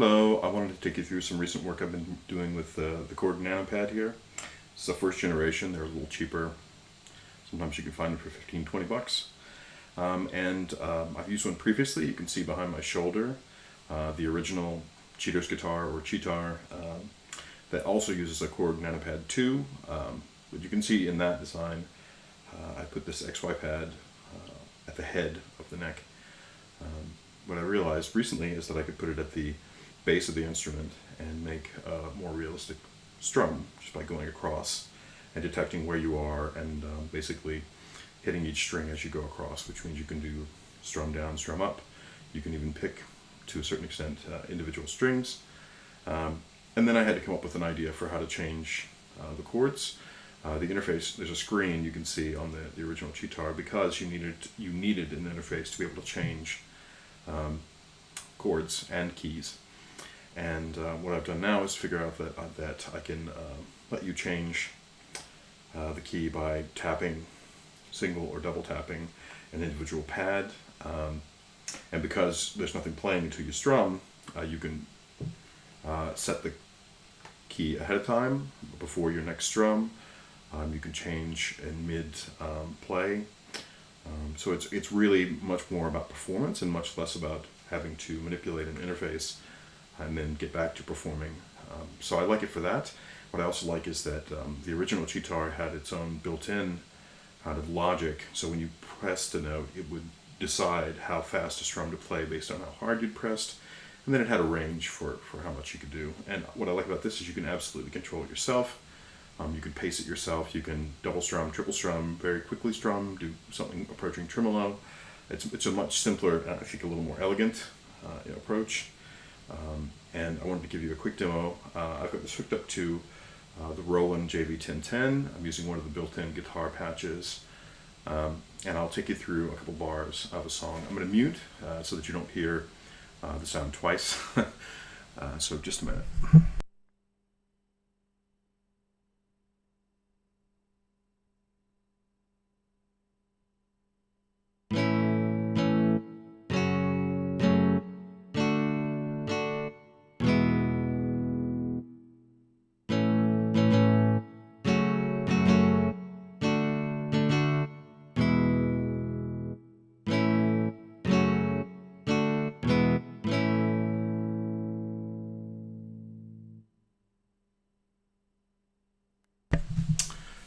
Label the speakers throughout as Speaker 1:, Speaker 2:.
Speaker 1: Hello, I wanted to take you through some recent work I've been doing with the Chord Nano pad here. It's the first generation, they're a little cheaper. Sometimes you can find them for 15, 20 bucks. I've used one previously, you can see behind my shoulder, the original Cheater's guitar or cheatar that also uses a Chord Nano pad 2. But you can see in that design, I put this XY pad at the head of the neck. What I realized recently is that I could put it at the base of the instrument and make a more realistic strum just by going across and detecting where you are and basically hitting each string as you go across, which means you can do strum down, strum up. You can even pick, to a certain extent, individual strings. And then I had to come up with an idea for how to change the chords. The interface, there's a screen you can see on the original cheatar because you needed an interface to be able to change chords and keys. And what I've done now is figure out that I can let you change the key by tapping, single or double tapping an individual pad. And because there's nothing playing until you strum, you can set the key ahead of time before your next strum. You can change in mid play. So it's really much more about performance and much less about having to manipulate an interface and then get back to performing. So I like it for that. What I also like is that the original cheatar had its own built-in kind of logic. So when you pressed a note, it would decide how fast a strum to play based on how hard you'd pressed. And then it had a range for how much you could do. And what I like about this is you can absolutely control it yourself. You can pace it yourself. You can double strum, triple strum, very quickly strum, do something approaching tremolo. It's a much simpler, I think a little more elegant approach. And I wanted to give you a quick demo. I've got this hooked up to the Roland JV1010. I'm using one of the built-in guitar patches. And I'll take you through a couple bars of a song. I'm going to mute so that you don't hear the sound twice. So just a minute.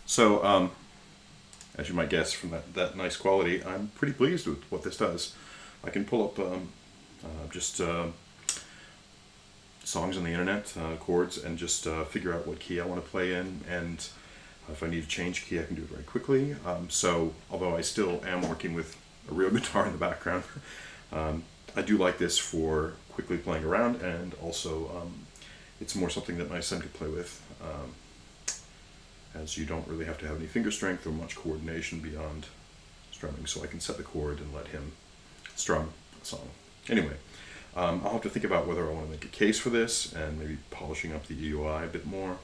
Speaker 1: So, as you might guess from that nice quality, I'm pretty pleased with what this does. I can pull up just songs on the internet, chords, and just figure out what key I want to play in, and if I need to change key, I can do it very quickly. So, although I still am working with a real guitar in the background, I do like this for quickly playing around, and also it's more something that my son could play with. As you don't really have to have any finger strength or much coordination beyond strumming, so I can set the chord and let him strum a song. Anyway, I'll have to think about whether I want to make a case for this and maybe polishing up the EUI a bit more,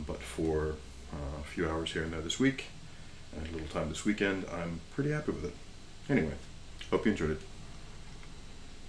Speaker 1: but for a few hours here and there this week and a little time this weekend, I'm pretty happy with it. Anyway, hope you enjoyed it.